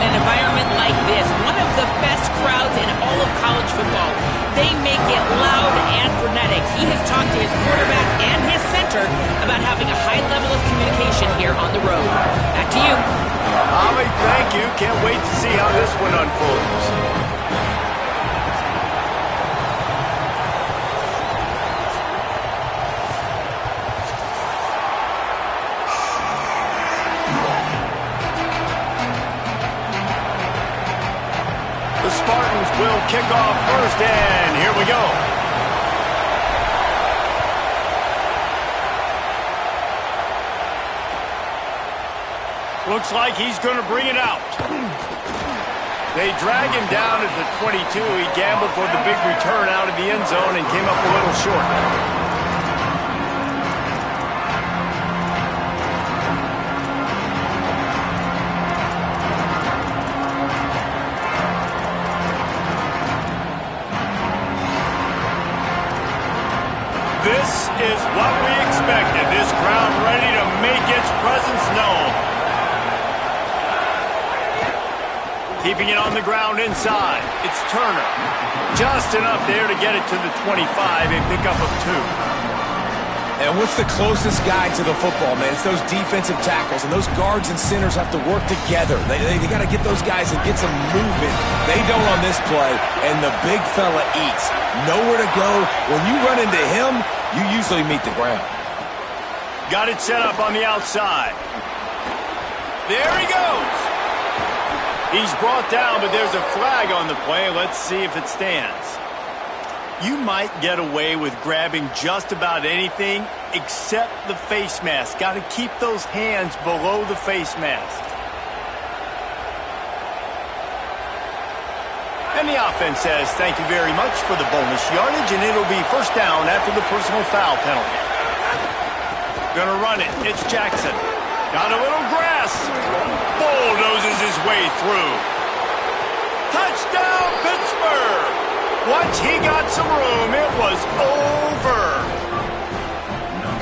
an environment like this, one of the best crowds in all of college football. They make it loud and frenetic. He has talked to his quarterback and his center about having a high level of communication here on the road. Back to you. Ollie, thank you. Can't wait to see how this one unfolds. The Spartans will kick off first, and here we go. Looks like he's going to bring it out. They drag him down at the 22. He gambled for the big return out of the end zone and came up a little short. This is what we expected. This crowd ready to make its presence known. Keeping it on the ground inside. It's Turner. Just enough there to get it to the 25, a pickup of 2. And what's the closest guy to the football, man? It's those defensive tackles, and those guards and centers have to work together. They got to get those guys and get some movement. They don't on this play, and the big fella eats. Nowhere to go. When you run into him, you usually meet the ground. Got it set up on the outside. There he goes. He's brought down, but there's a flag on the play. Let's see if it stands. You might get away with grabbing just about anything except the face mask. Got to keep those hands below the face mask. And the offense says thank you very much for the bonus yardage, and it'll be first down after the personal foul penalty. Gonna run it. It's Jackson. Got a little grass. Bulldozes his way through. Touchdown, Pittsburgh! Once he got some room, it was over.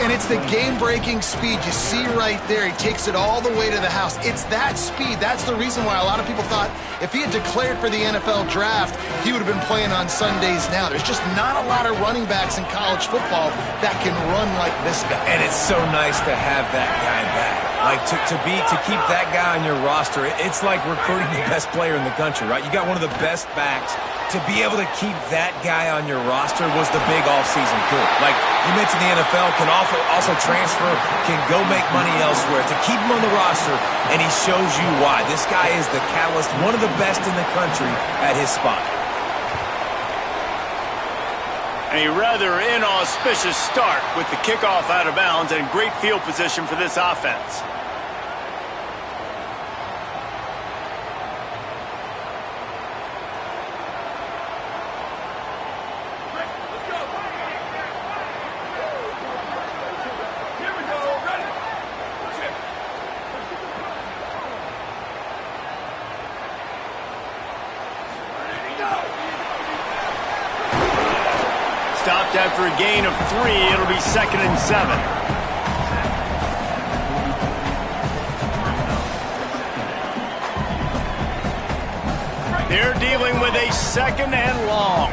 And it's the game-breaking speed. You see right there, he takes it all the way to the house. It's that speed. That's the reason why a lot of people thought if he had declared for the NFL draft, he would have been playing on Sundays now. There's just not a lot of running backs in college football that can run like this guy. And it's so nice to have that guy back. Like, to keep that guy on your roster, it's like recruiting the best player in the country, right? You got one of the best backs. To be able to keep that guy on your roster was the big offseason coup. Like, you mentioned the NFL can also transfer, can go make money elsewhere. To keep him on the roster, and he shows you why. This guy is the catalyst, one of the best in the country at his spot. A rather inauspicious start with the kickoff out of bounds and great field position for this offense. Stopped after a gain of 3. It'll be 2nd and 7. They're dealing with a 2nd and long.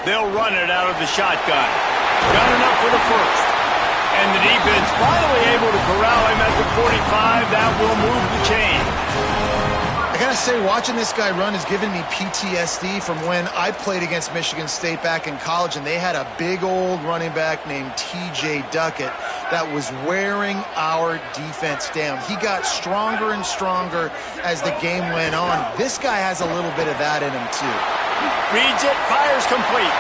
They'll run it out of the shotgun. Got enough for the first. And the defense finally able to corral him at the 45. That will move the chain. I gotta say, watching this guy run has given me PTSD from when I played against Michigan State back in college, and they had a big old running back named T.J. Duckett that was wearing our defense down. He got stronger and stronger as the game went on. This guy has a little bit of that in him, too. Reads it, fires complete.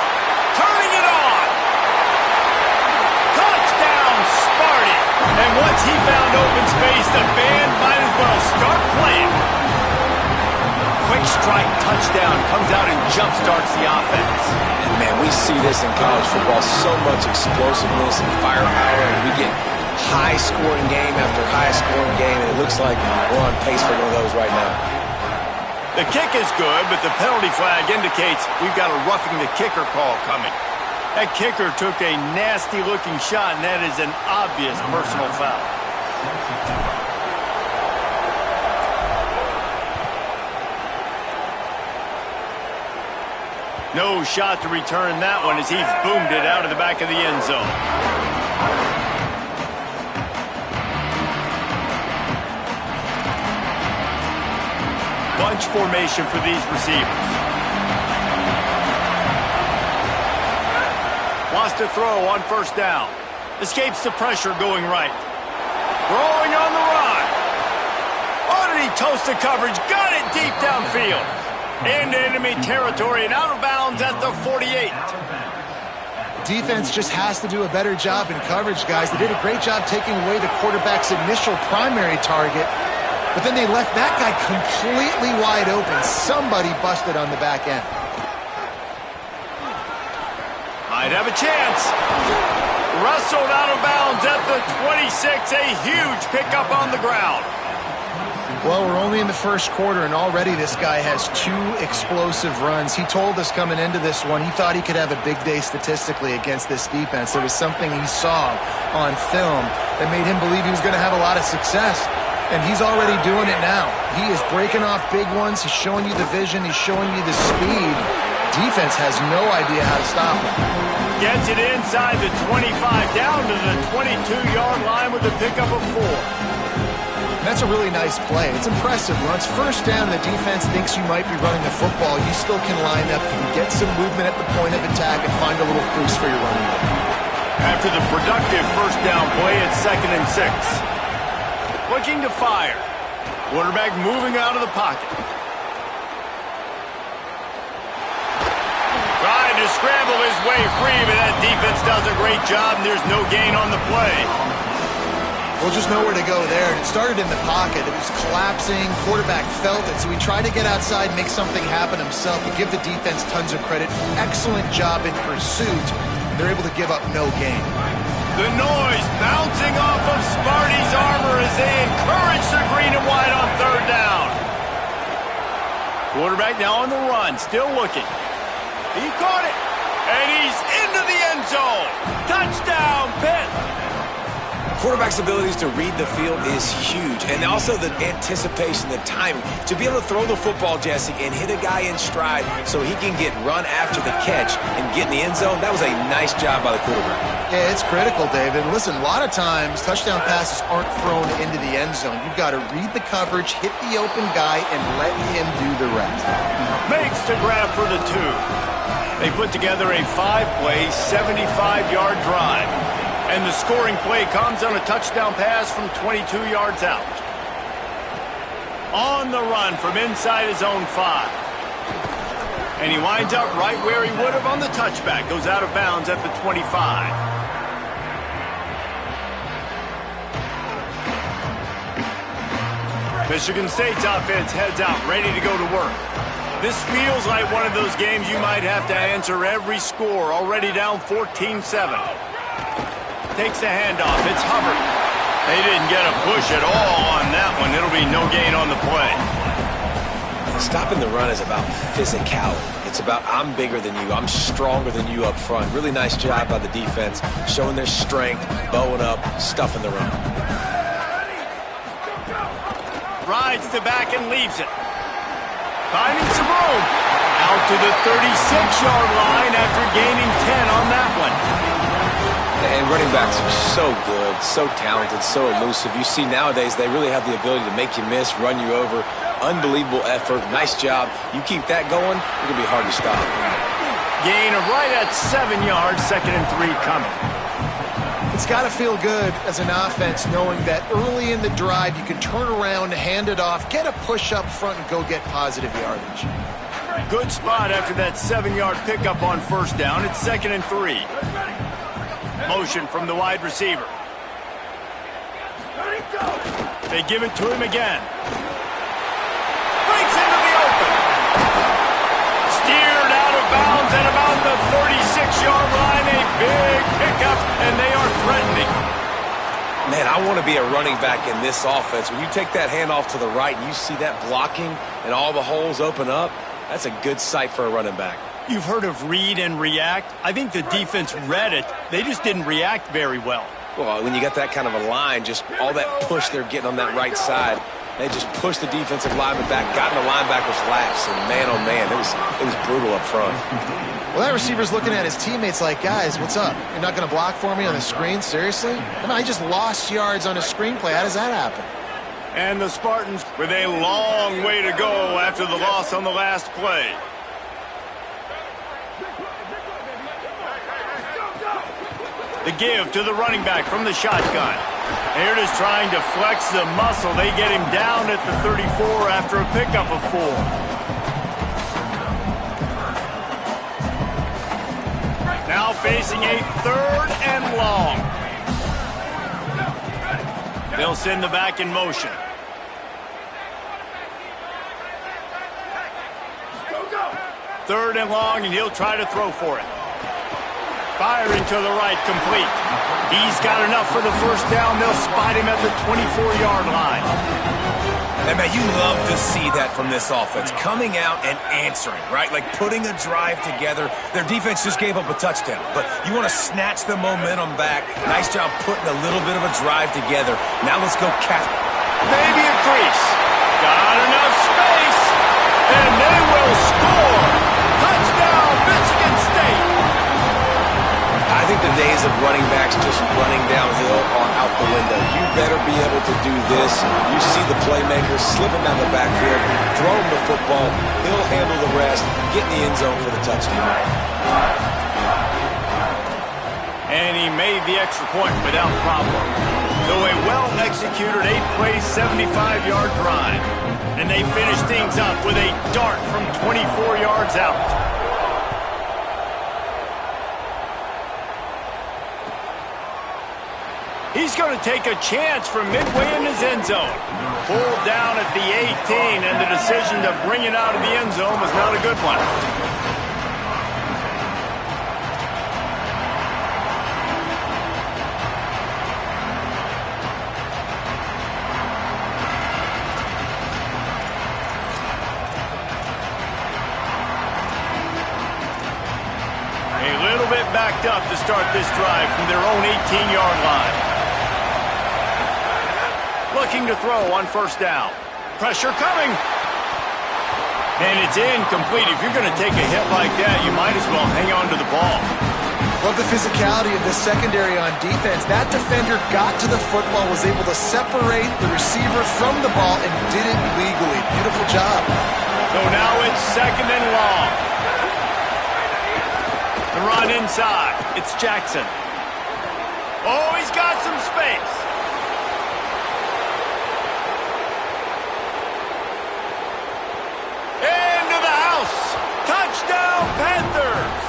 Turning it on. Touchdown, Sparty. And once he found open space, the band might as well start playing. Quick strike touchdown comes out and jump-starts the offense. And, man, we see this in college football, so much explosiveness and firepower, and we get high-scoring game after high-scoring game, and it looks like we're on pace for one of those right now. The kick is good, but the penalty flag indicates we've got a roughing the kicker call coming. That kicker took a nasty-looking shot, and that is an obvious personal foul. No shot to return that one as he's boomed it out of the back of the end zone. Bunch formation for these receivers. Wants to throw on first down. Escapes the pressure going right. Throwing on the run. Oh, did he toast the coverage? Got it deep downfield. Into enemy territory and out of bounds at the 48. Defense just has to do a better job in coverage, guys. They did a great job taking away the quarterback's initial primary target, but then they left that guy completely wide open. Somebody busted on the back end. Might have a chance. Wrestled out of bounds at the 26. A huge pickup on the ground. Well, we're only in the first quarter, and already this guy has 2 explosive runs. He told us coming into this one he thought he could have a big day statistically against this defense. There was something he saw on film that made him believe he was going to have a lot of success, and he's already doing it now. He is breaking off big ones. He's showing you the vision. He's showing you the speed. Defense has no idea how to stop him. Gets it inside the 25, down to the 22-yard line with a pickup of 4. That's a really nice play. It's impressive. When it's first down, the defense thinks you might be running the football. You still can line up. You can get some movement at the point of attack and find a little crease for your running game. After the productive first down play, it's 2nd and 6. Looking to fire. Quarterback moving out of the pocket. Trying to scramble his way free, but that defense does a great job, and there's no gain on the play. Well, just nowhere to go there. It started in the pocket. It was collapsing. Quarterback felt it, so he tried to get outside and make something happen himself. But give the defense tons of credit. Excellent job in pursuit. They're able to give up no gain. The noise bouncing off of Smarty's armor as they encourage the green and white on 3rd down. Quarterback now on the run, still looking. He caught it, and he's into the end zone. Touchdown, Pitt. Quarterback's abilities to read the field is huge, and also the anticipation, the timing. To be able to throw the football, Jesse, and hit a guy in stride so he can get run after the catch and get in the end zone, that was a nice job by the quarterback. Yeah, it's critical, David. Listen, a lot of times touchdown passes aren't thrown into the end zone. You've got to read the coverage, hit the open guy, and let him do the rest. Makes the grab for the 2. They put together a 5-play, 75-yard drive. And the scoring play comes on a touchdown pass from 22 yards out. On the run from inside his own 5. And he winds up right where he would have on the touchback. Goes out of bounds at the 25. Michigan State's offense heads out, ready to go to work. This feels like one of those games you might have to answer every score. Already down 14-7. Takes the handoff. It's Hubbard. They didn't get a push at all on that one. It'll be no gain on the play. Stopping the run is about physicality. It's about I'm bigger than you. I'm stronger than you up front. Really nice job by the defense, showing their strength, bowing up, stuffing the run. Rides the back and leaves it. Finding some room. Out to the 36-yard line after gaining 10 on that one. And running backs are so good, so talented, so elusive. You see nowadays they really have the ability to make you miss, run you over. Unbelievable effort. Nice job. You keep that going, it's going to be hard to stop. Gain of right at 7 yards, 2nd and 3 coming. It's got to feel good as an offense knowing that early in the drive you can turn around, hand it off, get a push up front, and go get positive yardage. Good spot after that 7-yard pickup on first down. It's 2nd and 3. Motion from the wide receiver. They give it to him again. Breaks into the open. Steered out of bounds at about the 36-yard line. A big pickup, and they are threatening. Man, I want to be a running back in this offense. When you take that handoff to the right and you see that blocking and all the holes open up, that's a good sight for a running back. You've heard of read and react? I think the defense read it. They just didn't react very well. Well, when you got that kind of a line, just all that push they're getting on that right side, they just pushed the defensive lineman back, got in the linebacker's laps, and man, oh man, it was brutal up front. Well, that receiver's looking at his teammates like, guys, what's up? You're not going to block for me on the screen? Seriously? I mean, I just lost yards on a screenplay. How does that happen? And the Spartans with a long way to go after the loss on the last play. The give to the running back from the shotgun. Here it is trying to flex the muscle. They get him down at the 34 after a pickup of 4. Now facing a 3rd and long. They'll send the back in motion. Third and long, and he'll try to throw for it. Firing to the right, complete. He's got enough for the first down. They'll spot him at the 24-yard line. And man, you love to see that from this offense. Coming out and answering, right? Like putting a drive together. Their defense just gave up a touchdown. But you want to snatch the momentum back. Nice job putting a little bit of a drive together. Now let's go catch. Maybe a crease. Got enough space. And they will score. Touchdown, Michigan State. I think the days of running backs just running downhill are out the window. You better be able to do this. You see the playmakers slipping down the backfield, throw him the football, he'll handle the rest, get in the end zone for the touchdown. And he made the extra point without problem. So a well-executed 8-play, 75-yard drive. And they finish things up with a dart from 24 yards out. He's going to take a chance from midway in his end zone. Pulled down at the 18, and the decision to bring it out of the end zone was not a good one. A little bit backed up to start this drive from their own 18-yard line. Looking to throw on first down. Pressure coming. And it's incomplete. If you're going to take a hit like that, you might as well hang on to the ball. Love the physicality of the secondary on defense. That defender got to the football, was able to separate the receiver from the ball, and did it legally. Beautiful job. So now it's 2nd and long. The run inside. It's Jackson. Oh, he's got some space. Touchdown, Panthers!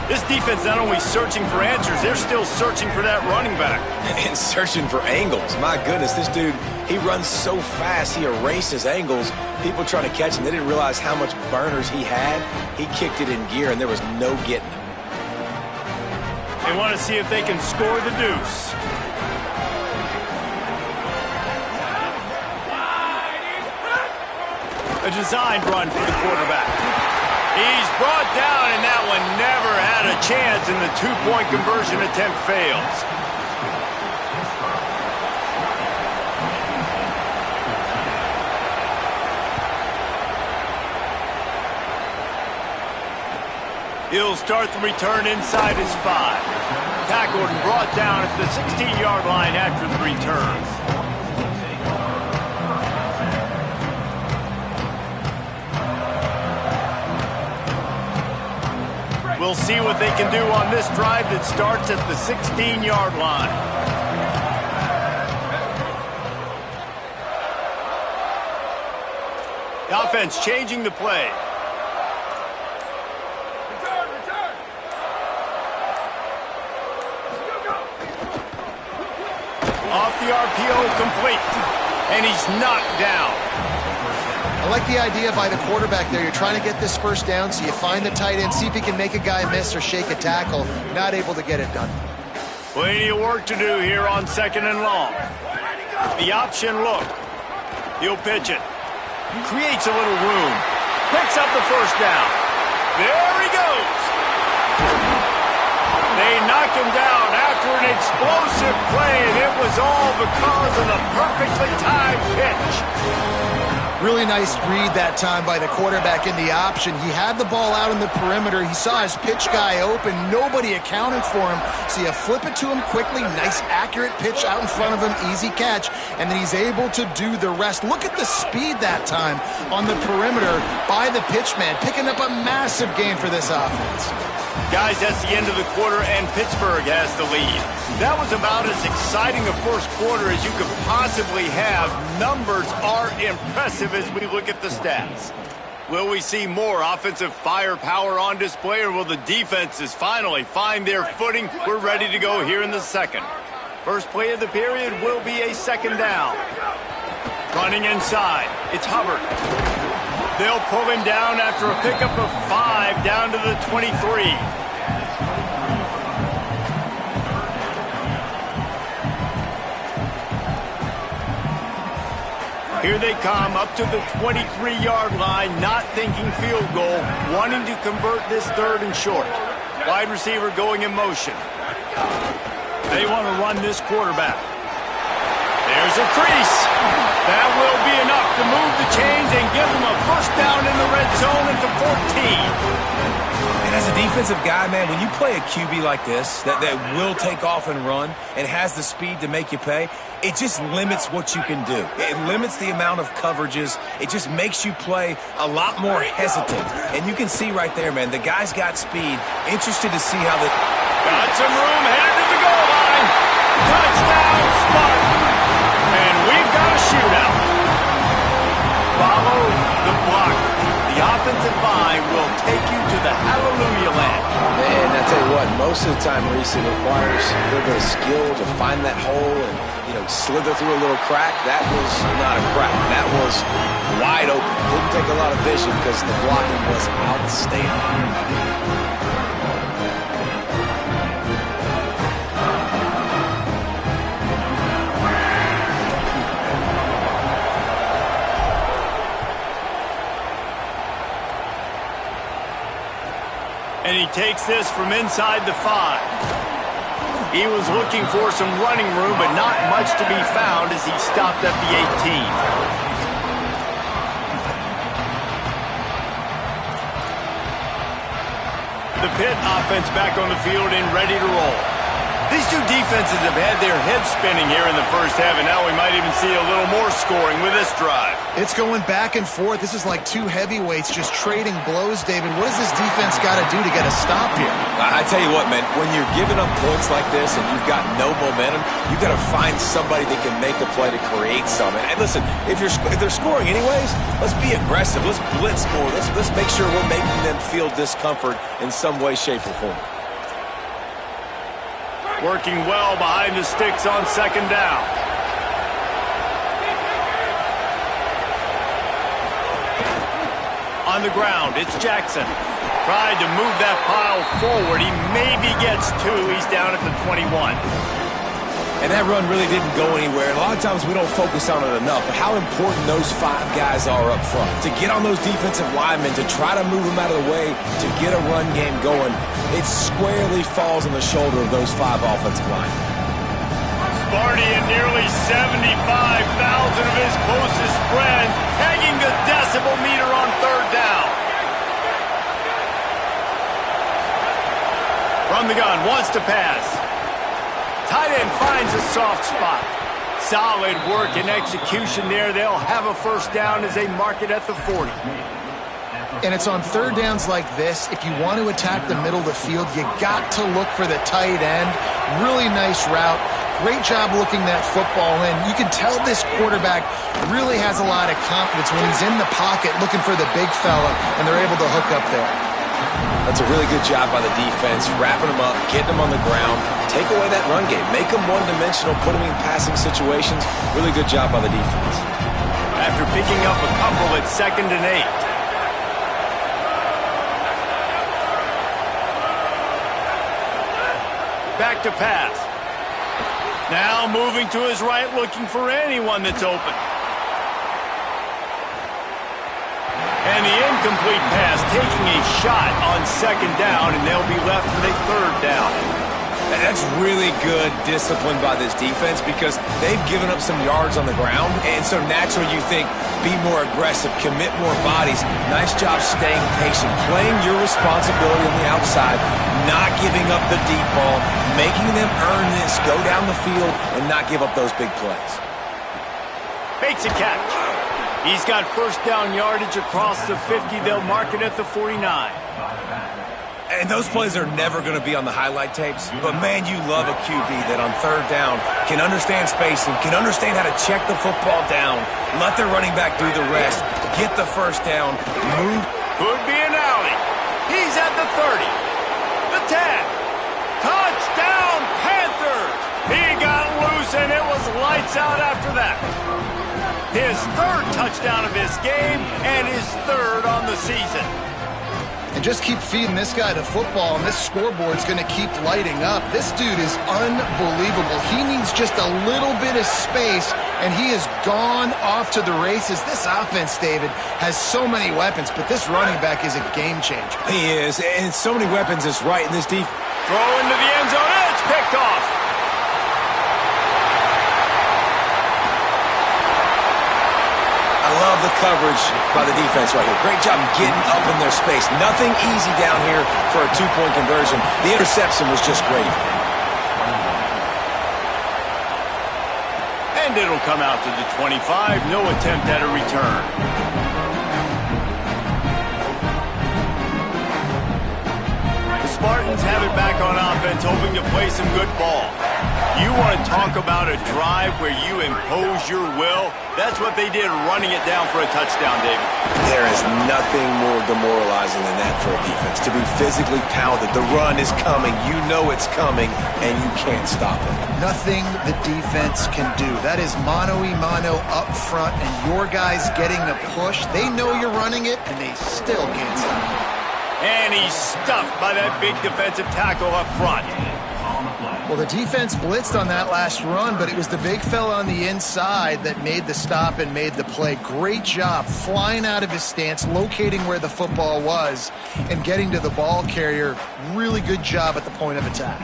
This defense not only searching for answers, they're still searching for that running back. And searching for angles. My goodness, this dude, he runs so fast, he erases angles. People trying to catch him, they didn't realize how much burners he had. He kicked it in gear, and there was no getting him. They want to see if they can score the deuce. A designed run for the quarterback. He's brought down, and that one never had a chance, and the 2-point conversion attempt fails. He'll start the return inside his 5. Tackled and brought down at the 16-yard line after the return. We'll see what they can do on this drive that starts at the 16-yard line. The offense changing the play. Return. Off the RPO, complete. And he's knocked down. I like the idea by the quarterback there. You're trying to get this first down, so you find the tight end, see if he can make a guy miss or shake a tackle. Not able to get it done. Plenty of work to do here on 2nd and long. The option look. He'll pitch it. Creates a little room. Picks up the first down. There he goes. They knock him down after an explosive play, and it was all because of the perfectly timed pitch. Really nice read that time by the quarterback in the option. He had the ball out in the perimeter. He saw his pitch guy open. Nobody accounted for him. So you flip it to him quickly. Nice, accurate pitch out in front of him. Easy catch. And then he's able to do the rest. Look at the speed that time on the perimeter by the pitchman, picking up a massive gain for this offense. Guys, that's the end of the quarter, and Pittsburgh has the lead. That was about as exciting a first quarter as you could possibly have. Numbers are impressive as we look at the stats. Will we see more offensive firepower on display, or will the defenses finally find their footing? We're ready to go here in the second. First play of the period will be a second down. Running inside, it's Hubbard. They'll pull him down after a pickup of 5 down to the 23. Here they come up to the 23-yard line, not thinking field goal, wanting to convert this third and short. Wide receiver going in motion. They want to run this quarterback. There's a crease. That will be enough to move the chains and give them a first down in the red zone at the 14. And as a defensive guy, man, when you play a QB like this that will take off and run and has the speed to make you pay, it just limits what you can do. It limits the amount of coverages. It just makes you play a lot more hesitant. And you can see right there, man, the guy's got speed. Interested to see how the... Got some room, headed to the goal line. Touchdown, Spartan. And we've got a shootout. Follow the block. The offensive line will take you to the hallelujah land. Man, I tell you what, most of the time, Reese, it requires a little bit of skill to find that hole and, slither through a little crack. That was not a crack. That was wide open. Didn't take a lot of vision because the blocking was outstanding. And he takes this from inside the 5. He was looking for some running room, but not much to be found as he stopped at the 18. The Pitt offense back on the field and ready to roll. These two defenses have had their heads spinning here in the first half, and now we might even see a little more scoring with this drive. It's going back and forth. This is like two heavyweights just trading blows, David. What does this defense got to do to get a stop here? I tell you what, man, when you're giving up points like this and you've got no momentum, you got to find somebody that can make a play to create something. And listen, if they're scoring anyways, let's be aggressive. Let's blitz more. Let's make sure we're making them feel discomfort in some way, shape, or form. Working well behind the sticks on second down. On the ground, it's Jackson. Tried to move that pile forward. He maybe gets 2. He's down at the 21. And that run really didn't go anywhere. And a lot of times we don't focus on it enough. But how important those 5 guys are up front. To get on those defensive linemen, to try to move them out of the way, to get a run game going, it squarely falls on the shoulder of those 5 offensive linemen. Sparty and nearly 75,000 of his closest friends pegging the decibel meter on third down. From the gun, wants to pass. Tight end finds a soft spot. Solid work and execution there. They'll have a first down as they mark it at the 40. And it's on third downs like this. If you want to attack the middle of the field, you got to look for the tight end. Really nice route. Great job looking that football in. You can tell this quarterback really has a lot of confidence when he's in the pocket looking for the big fella, and they're able to hook up there. That's a really good job by the defense, wrapping them up, getting them on the ground, take away that run game, make them one-dimensional, put them in passing situations. Really good job by the defense. After picking up a couple at 2nd and 8. Back to pass. Now moving to his right, looking for anyone that's open. And the incomplete pass taking a shot on second down, and they'll be left with a third down. That's really good discipline by this defense because they've given up some yards on the ground, and so naturally you think, be more aggressive, commit more bodies. Nice job staying patient, playing your responsibility on the outside, not giving up the deep ball, making them earn this, go down the field, and not give up those big plays. Makes a catch. He's got first down yardage across the 50. They'll mark it at the 49. And those plays are never going to be on the highlight tapes, but man, you love a QB that on third down can understand spacing, can understand how to check the football down, let their running back do the rest, get the first down, move. Could be an alley. He's at the 30, the 10. Touchdown, Panthers! He got loose, and it was lights out after that. His third touchdown of his game and his third on the season. And just keep feeding this guy the football, and this scoreboard's going to keep lighting up. This dude is unbelievable. He needs just a little bit of space, and he has gone off to the races. This offense, David, has so many weapons, but this running back is a game changer. He is, and so many weapons is right in this defense. Throw into the end zone, and it's picked off. I love the coverage by the defense right here. Great job getting up in their space. Nothing easy down here for a two-point conversion. The interception was just great. And it'll come out to the 25. No attempt at a return. The Spartans have it back on offense, hoping to play some good ball. You want to talk about a drive where you impose your will? That's what they did, running it down for a touchdown, David. There is nothing more demoralizing than that for a defense. To be physically pounded, the run is coming, you know it's coming, and you can't stop it. Nothing the defense can do. That is mano-a-mano up front, and your guys getting the push. They know you're running it, and they still can't stop it. And he's stuffed by that big defensive tackle up front. Well, the defense blitzed on that last run, but it was the big fella on the inside that made the stop and made the play. Great job flying out of his stance, locating where the football was, and getting to the ball carrier. Really good job at the point of attack.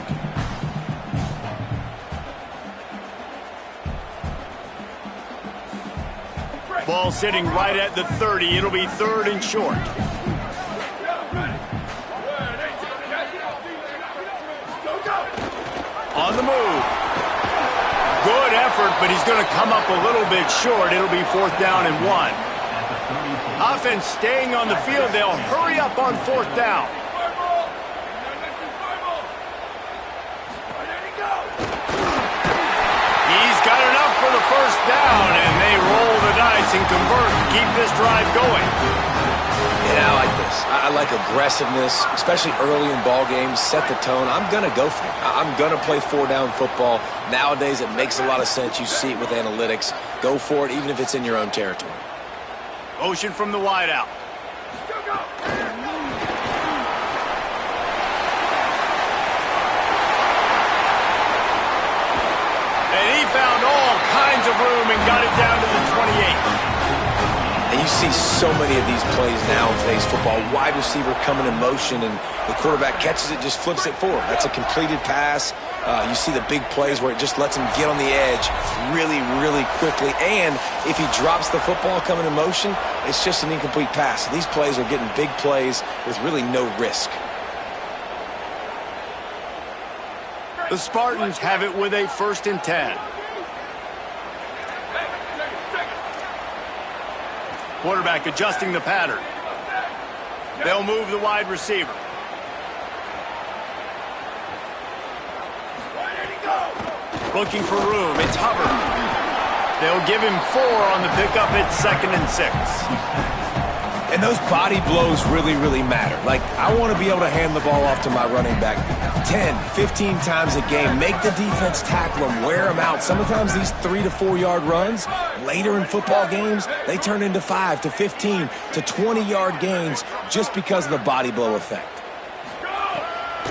Ball sitting right at the 30. It'll be third and short. On the move. Good effort, but he's going to come up a little bit short. It'll be fourth down and 1. Offense staying on the field. They'll hurry up on fourth down. He's got enough for the first down, and they roll the dice and convert to keep this drive going. Yeah, I like this. I like aggressiveness, especially early in ball games. Set the tone. I'm going to go for it. I'm going to play four-down football. Nowadays, it makes a lot of sense. You see it with analytics. Go for it, even if it's in your own territory. Motion from the wideout. And he found all kinds of room and got it down to the 28. And you see so many of these plays now in today's football. Wide receiver coming in motion, and the quarterback catches it, just flips it forward. That's a completed pass. You see the big plays where it just lets him get on the edge really, really quickly. And if he drops the football coming in motion, it's just an incomplete pass. So these plays are getting big plays with really no risk. The Spartans have it with a 1st and 10. Quarterback adjusting the pattern. They'll move the wide receiver. Looking for room. It's Hubbard. They'll give him 4 on the pickup at 2nd and 6. And those body blows really, really matter. Like, I want to be able to hand the ball off to my running back 10, 15 times a game. Make the defense tackle them, wear them out. Sometimes these 3 to 4 yard runs, later in football games, they turn into 5 to 15 to 20 yard gains just because of the body blow effect.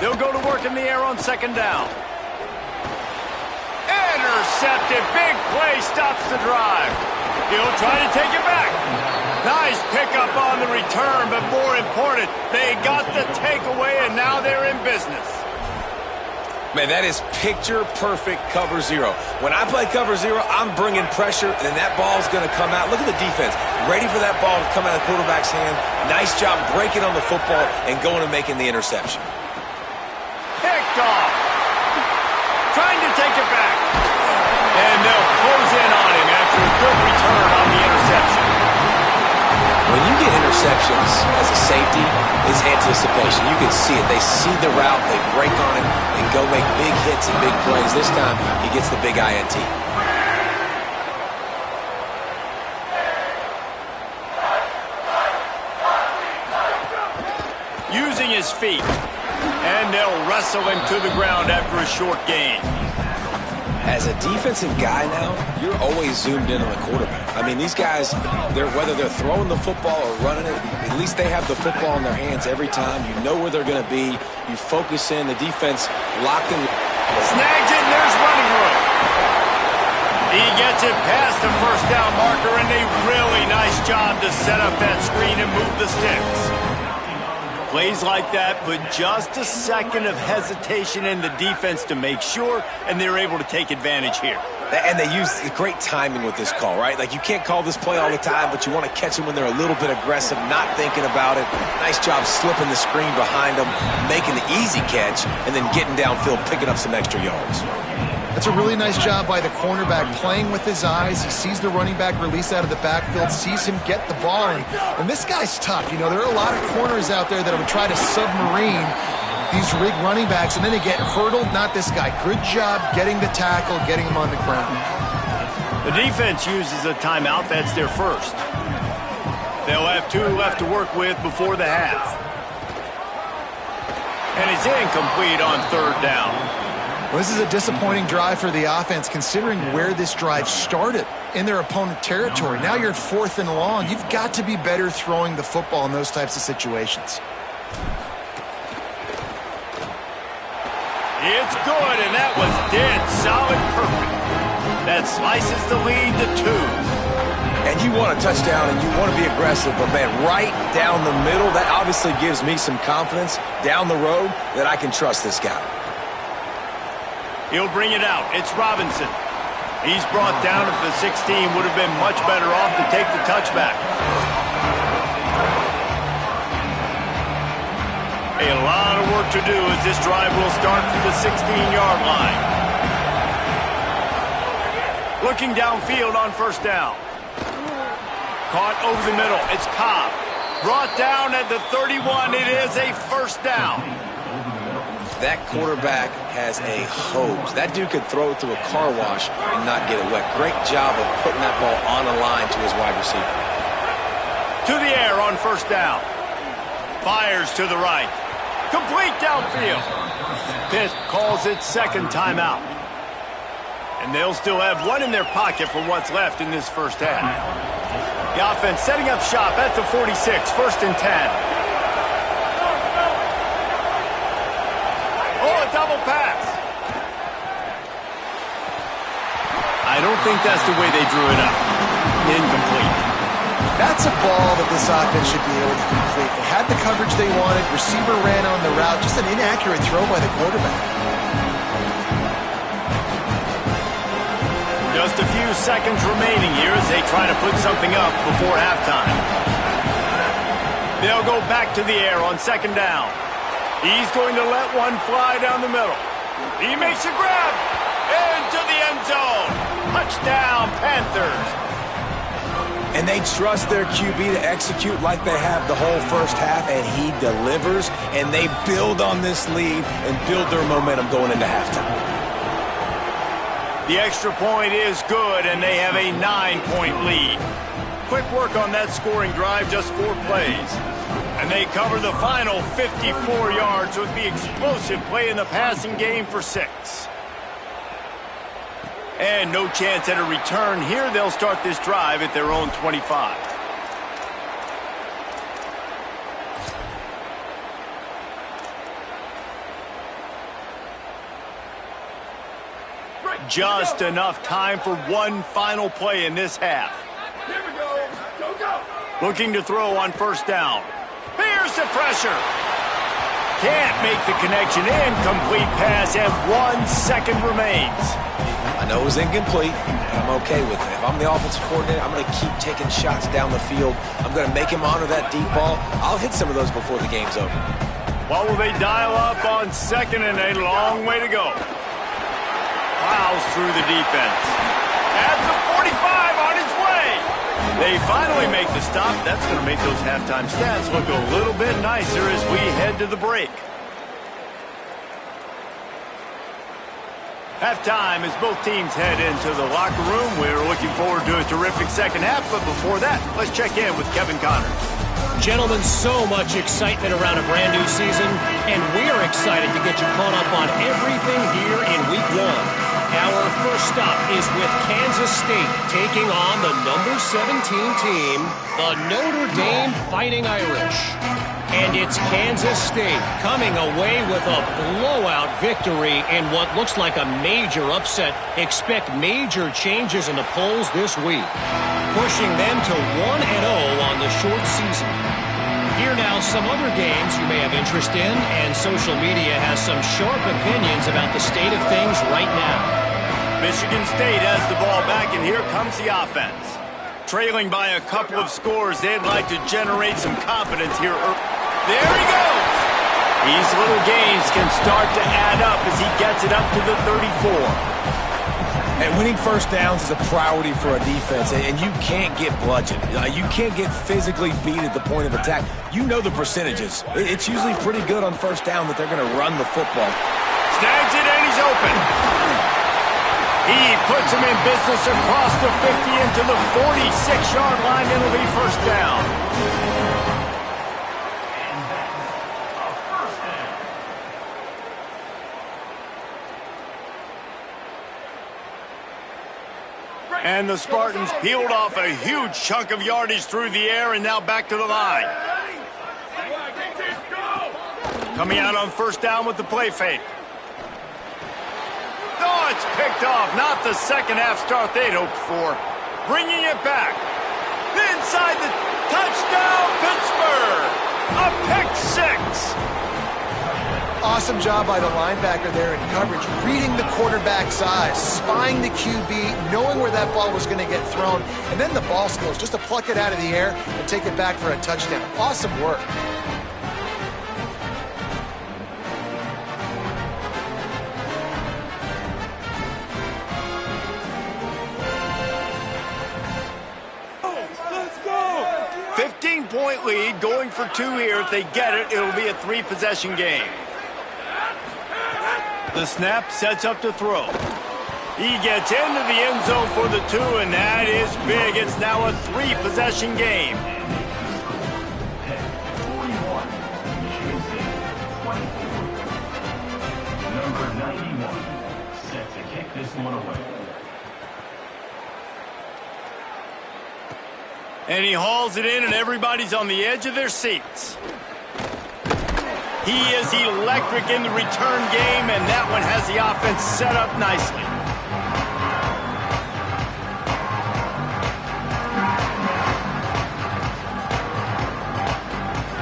They'll go to work in the air on 2nd down. Intercepted. Big play stops the drive. He'll try to take it back. Nice pickup on the return, but more important, they got the takeaway, and now they're in business. Man, that is picture-perfect cover zero. When I play cover zero, I'm bringing pressure, and that ball's going to come out. Look at the defense. Ready for that ball to come out of the quarterback's hand. Nice job breaking on the football and going and making the interception. Picked off. Trying to take it back. And they'll close in on him after a good return on the interception. When you get interceptions as a safety, it's anticipation. You can see it. They see the route, they break on it, and go make big hits and big plays. This time, he gets the big INT. Using his feet. And they'll wrestle him to the ground after a short gain. As a defensive guy now, you're always zoomed in on the quarterback. I mean, these guys, whether they're throwing the football or running it, at least they have the football in their hands every time. You know where they're going to be. You focus in. The defense locked in. Snags it, and there's running room. He gets it past the first down marker, and a really nice job to set up that screen and move the sticks. Plays like that put just a second of hesitation in the defense to make sure, and they're able to take advantage here. And they use great timing with this call, right? Like, you can't call this play all the time, but you want to catch them when they're a little bit aggressive, not thinking about it. Nice job slipping the screen behind them, making the easy catch, and then getting downfield, picking up some extra yards. That's a really nice job by the cornerback, playing with his eyes. He sees the running back release out of the backfield, sees him get the ball. And this guy's tough. You know, there are a lot of corners out there that would try to submarine these rig running backs, and then they get hurdled. Not this guy. Good job getting the tackle, getting him on the ground. The defense uses a timeout. That's their first. They'll have 2 left to work with before the half. And it's incomplete on third down. Well, this is a disappointing drive for the offense, considering where this drive started in their opponent territory. Now you're at 4th and long. You've got to be better throwing the football in those types of situations. It's good, and that was dead solid perfect. That slices the lead to 2. And you want a touchdown, and you want to be aggressive, but, man, right down the middle, that obviously gives me some confidence down the road that I can trust this guy. He'll bring it out. It's Robinson. He's brought down at the 16. Would have been much better off to take the touchback. A lot of work to do as this drive will start from the 16-yard line. Looking downfield on first down. Caught over the middle. It's Cobb. Brought down at the 31. It is a first down. That quarterback has a hose. That dude could throw it through a car wash and not get it wet. Great job of putting that ball on the line to his wide receiver. To the air on first down. Fires to the right. Complete downfield. Pitt calls it second timeout. And they'll still have 1 in their pocket for what's left in this first half. The offense setting up shop at the 46, 1st and 10. Double pass. I don't think that's the way they drew it up. Incomplete. That's a ball that this offense should be able to complete. They had the coverage they wanted. Receiver ran on the route. Just an inaccurate throw by the quarterback. Just a few seconds remaining here as they try to put something up before halftime. They'll go back to the air on second down. He's going to let one fly down the middle. He makes a grab into the end zone. Touchdown, Panthers. And they trust their QB to execute like they have the whole first half, and he delivers, and they build on this lead and build their momentum going into halftime. The extra point is good, and they have a 9-point lead. Quick work on that scoring drive, just 4 plays. And they cover the final 54 yards with the explosive play in the passing game for 6. And no chance at a return here. They'll start this drive at their own 25. Just enough time for one final play in this half. Here we go. Go, go. Looking to throw on first down. Here's the pressure. Can't make the connection. Incomplete pass, and 1 second remains. I know it was incomplete, and I'm okay with it. If I'm the offensive coordinator, I'm going to keep taking shots down the field. I'm going to make him honor that deep ball. I'll hit some of those before the game's over. What will they dial up on second and a long way to go? Plows through the defense. At the 45 on his way. They finally make the stop. That's going to make those halftime stats look a little bit nicer as we head to the break. Halftime as both teams head into the locker room. We're looking forward to a terrific second half, but before that, let's check in with Kevin Connors. Gentlemen, so much excitement around a brand new season, and we're excited to get you caught up on everything here in Week 1. Our first stop is with Kansas State taking on the number 17 team, the Notre Dame Fighting Irish. And it's Kansas State coming away with a blowout victory in what looks like a major upset. Expect major changes in the polls this week, pushing them to 1-0 on the short season. Here now some other games you may have interest in, and social media has some sharp opinions about the state of things right now. Michigan State has the ball back, and here comes the offense. Trailing by a couple of scores, they'd like to generate some confidence here. There he goes! These little gains can start to add up as he gets it up to the 34. And winning first downs is a priority for a defense, and you can't get bludgeoned. You can't get physically beat at the point of attack. You know the percentages. It's usually pretty good on first down that they're going to run the football. Snags it, and he's open. He puts him in business across the 50 into the 46-yard line. It'll be first down. And the Spartans peeled off a huge chunk of yardage through the air and now back to the line. Coming out on first down with the play fake. Oh, it's picked off. Not the second half start they'd hoped for. Bringing it back. Inside the touchdown, Pittsburgh. A pick six. Awesome job by the linebacker there in coverage, reading the quarterback's eyes, spying the QB, knowing where that ball was going to get thrown, and then the ball skills, just to pluck it out of the air and take it back for a touchdown. Awesome work. Let's go! 15-point lead, going for two here. If they get it, it'll be a three-possession game. The snap sets up to throw. He gets into the end zone for the two, and that is big. It's now a three-possession game. Number 91 set to kick this one away. And he hauls it in, and everybody's on the edge of their seats. He is electric in the return game, and that one has the offense set up nicely.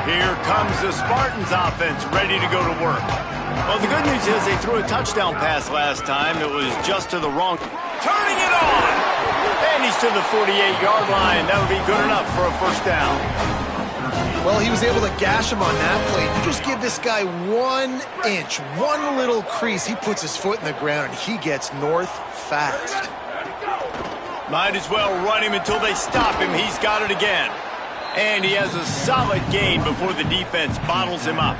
Here comes the Spartans offense, ready to go to work. Well, the good news is they threw a touchdown pass last time. It was just to the wrong. Turning it on! And he's to the 48-yard line. That would be good enough for a first down. Well, he was able to gash him on that play. You just give this guy 1 inch, one little crease. He puts his foot in the ground, and he gets north fast. Might as well run him until they stop him. He's got it again. And he has a solid gain before the defense bottles him up.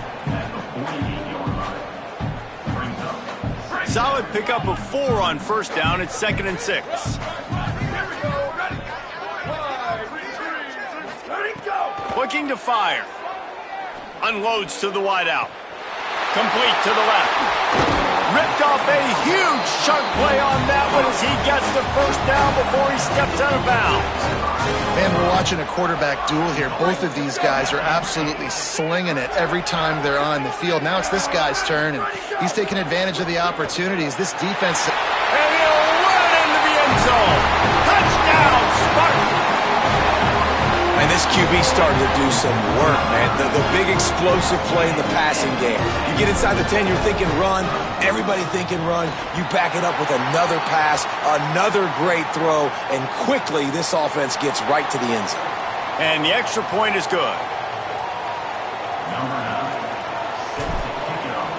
Solid pickup of 4 on first down. It's 2nd and 6. Looking to fire. Unloads to the wideout. Complete to the left. Ripped off a huge chunk play on that one as he gets the first down before he steps out of bounds. Man, we're watching a quarterback duel here. Both of these guys are absolutely slinging it every time they're on the field. Now it's this guy's turn, and he's taking advantage of the opportunities. This defense... And he'll run into the end zone. Touchdown, Spartans! And this QB's starting to do some work, man. The big explosive play in the passing game. You get inside the 10, you're thinking run. Everybody thinking run. You back it up with another pass, another great throw, and quickly this offense gets right to the end zone. And the extra point is good. Number 9, set to kick it off.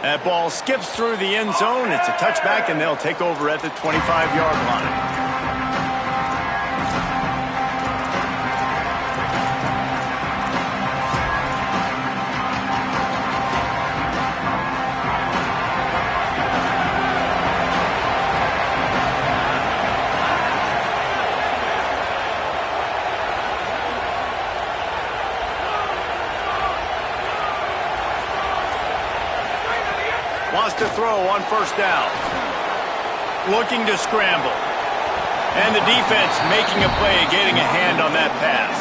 That ball skips through the end zone. It's a touchback, and they'll take over at the 25-yard line. Wants to throw on first down. Looking to scramble. And the defense making a play, getting a hand on that pass.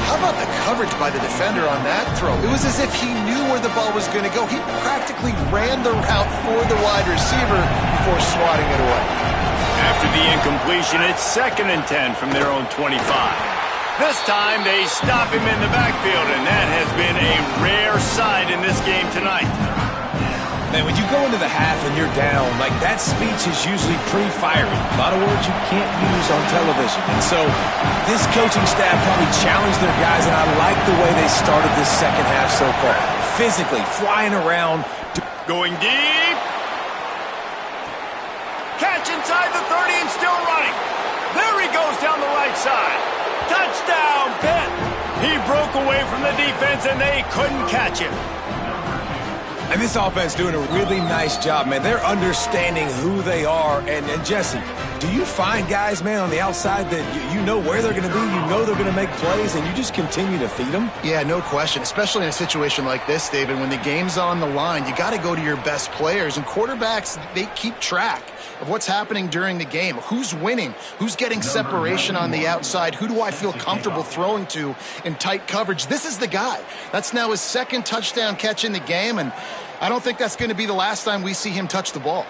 How about the coverage by the defender on that throw? It was as if he knew where the ball was going to go. He practically ran the route for the wide receiver before swatting it away. After the incompletion, it's 2nd and 10 from their own 25. This time they stop him in the backfield, and that has been a rare sight in this game tonight. Man, when you go into the half and you're down, like that speech is usually pre-firing. A lot of words you can't use on television. And so this coaching staff probably challenged their guys, and I like the way they started this second half so far. Physically, flying around. Going deep. Catch inside the 30 and still running. There he goes down the right side. Touchdown, Pitt. He broke away from the defense, and they couldn't catch him. And this offense doing a really nice job, man. They're understanding who they are. And Jesse, do you find guys, man, on the outside that you know where they're going to be, you know they're going to make plays, and you just continue to feed them? Yeah, no question, especially in a situation like this, David. When the game's on the line, you got to go to your best players. And quarterbacks, they keep track of what's happening during the game. Who's winning? Who's getting separation on the outside? Who do I feel comfortable throwing to in tight coverage? This is the guy. That's now his 2nd touchdown catch in the game, and I don't think that's going to be the last time we see him touch the ball.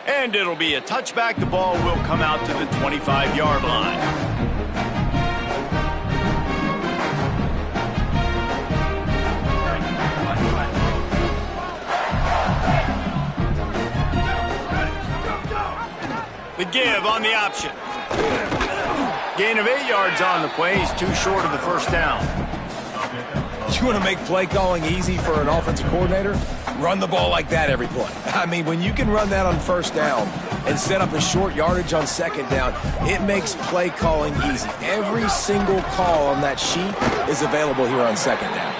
And it'll be a touchback. The ball will come out to the 25-yard line. The give on the option. Gain of 8 yards on the play. He's too short of the first down. You want to make play calling easy for an offensive coordinator? Run the ball like that every play. I mean, when you can run that on first down and set up a short yardage on second down, it makes play calling easy. Every single call on that sheet is available here on second down.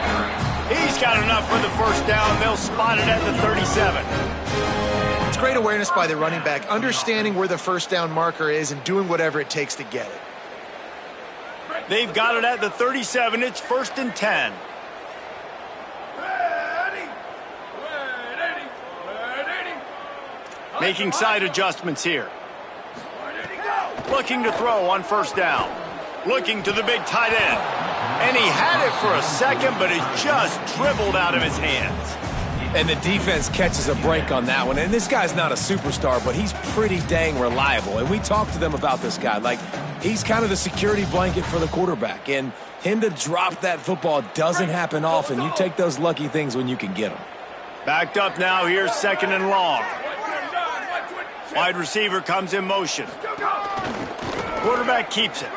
He's got enough for the first down. They'll spot it at the 37. It's great awareness by the running back, understanding where the first down marker is and doing whatever it takes to get it. They've got it at the 37. It's 1st and 10. Making side adjustments here. Looking to throw on first down. Looking to the big tight end. And he had it for a second, but it just dribbled out of his hands. And the defense catches a break on that one. And this guy's not a superstar, but he's pretty dang reliable. And we talked to them about this guy. Like, he's kind of the security blanket for the quarterback. And him to drop that football doesn't happen often. You take those lucky things when you can get them. Backed up now. Here's 2nd and long. Wide receiver comes in motion. Quarterback keeps it.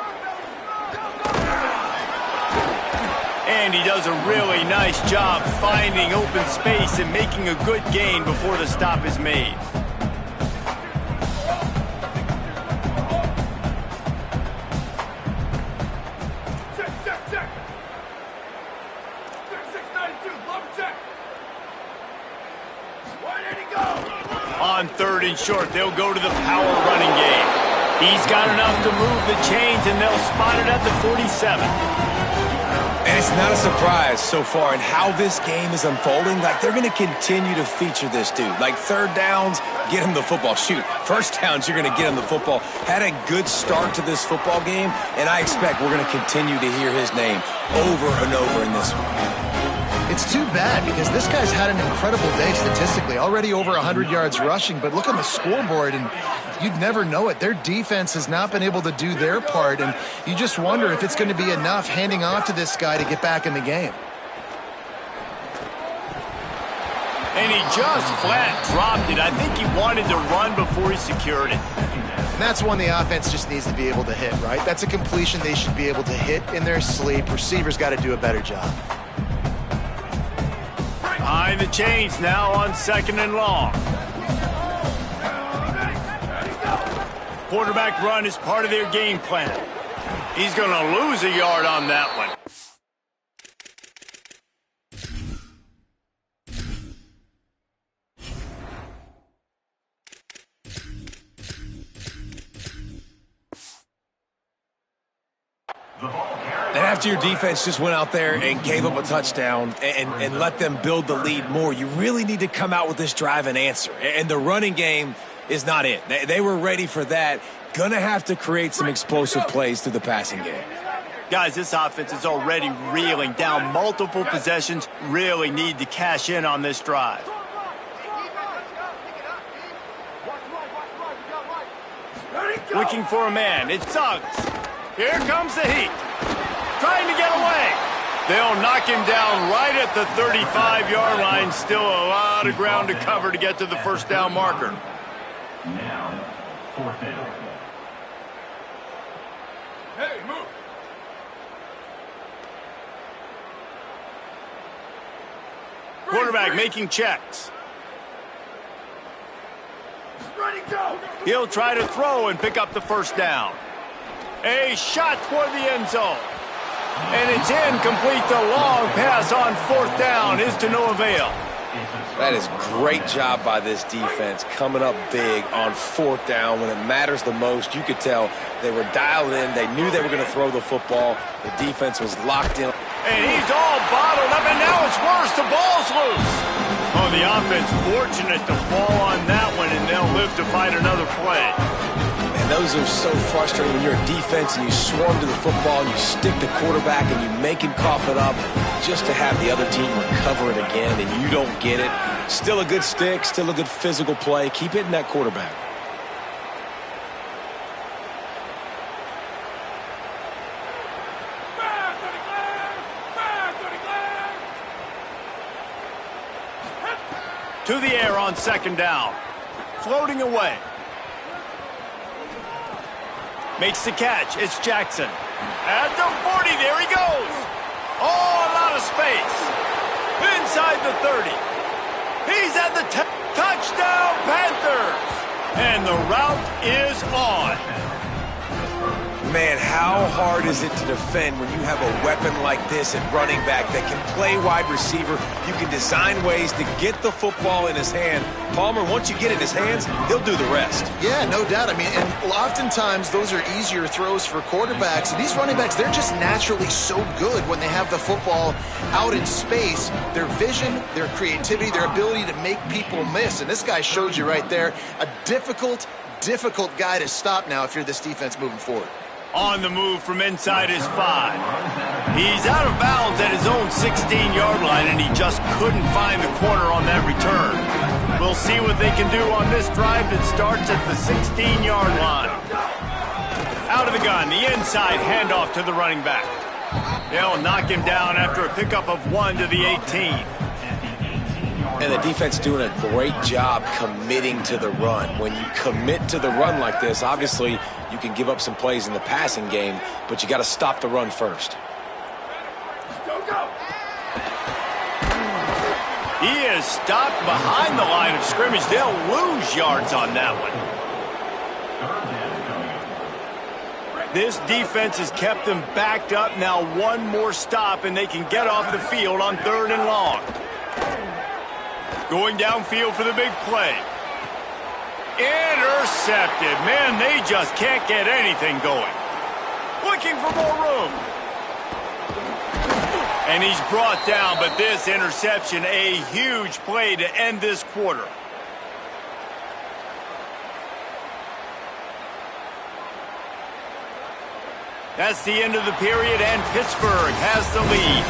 And he does a really nice job finding open space and making a good gain before the stop is made. On 3rd and short, they'll go to the power running game. He's got enough to move the chains, and they'll spot it at the 47. And it's not a surprise so far in how this game is unfolding. Like, they're going to continue to feature this dude. Like, 3rd downs, get him the football. Shoot, 1st downs, you're going to get him the football. Had a good start to this football game, and I expect we're going to continue to hear his name over and over in this one. It's too bad because this guy's had an incredible day statistically. Already over 100 yards rushing, but look on the scoreboard and you'd never know it. Their defense has not been able to do their part, and you just wonder if it's going to be enough handing off to this guy to get back in the game. And he just flat dropped it. I think he wanted to run before he secured it. And that's one the offense just needs to be able to hit, right? That's a completion they should be able to hit in their sleep. Receivers got to do a better job. Behind the chains now on 2nd and long. Quarterback run is part of their game plan. He's going to lose a yard on that one. And after your defense just went out there and gave up a touchdown and let them build the lead more, you really need to come out with this drive and answer. And the running game is not it. They were ready for that. Gonna have to create some explosive plays through the passing game. Guys, this offense is already reeling down multiple possessions. Really need to cash in on this drive. Looking for a man. It's Suggs. Here comes the heat. Trying to get away. They'll knock him down right at the 35-yard line. Still a lot of ground to cover to get to the first down marker. Now, 4th down. Hey, move. Quarterback making checks. He'll try to throw and pick up the first down. A shot toward the end zone. And it's incomplete. The long pass on 4th down is to no avail. That is great job by this defense, coming up big on 4th down when it matters the most. You could tell they were dialed in. They knew they were going to throw the football. The defense was locked in. And he's all bottled up, and now it's worse. The ball's loose. Oh, the offense fortunate to fall on that one, and they'll live to fight another play. And those are so frustrating when you're a defense and you swarm to the football and you stick the quarterback and you make him cough it up just to have the other team recover it again and you don't get it. Still a good stick, still a good physical play. Keep hitting that quarterback. To the air on 2nd down. Floating away. Makes the catch. It's Jackson. At the 40, there he goes. Oh, a lot of space. Inside the 30. He's at the touchdown, Panthers. And the route is on. Man, how hard is it to defend when you have a weapon like this at running back that can play wide receiver? You can design ways to get the football in his hand. Palmer, once you get it in his hands, he'll do the rest. Yeah, no doubt. I mean, and oftentimes those are easier throws for quarterbacks. And these running backs, they're just naturally so good when they have the football out in space. Their vision, their creativity, their ability to make people miss. And this guy showed you right there, a difficult guy to stop now if you're this defense moving forward. On the move from inside his 5. He's out of bounds at his own 16-yard line, and he just couldn't find the corner on that return. We'll see what they can do on this drive that starts at the 16-yard line. Out of the gun, the inside handoff to the running back. They'll knock him down after a pickup of 1 to the 18. And the defense doing a great job committing to the run. When you commit to the run like this, obviously you can give up some plays in the passing game, but you got to stop the run first. He is stopped behind the line of scrimmage. They'll lose yards on that one. This defense has kept them backed up. Now one more stop, and they can get off the field on 3rd and long. Going downfield for the big play. Intercepted. Man, they just can't get anything going. Looking for more room. And he's brought down, but this interception, a huge play to end this quarter. That's the end of the period, and Pittsburgh has the lead.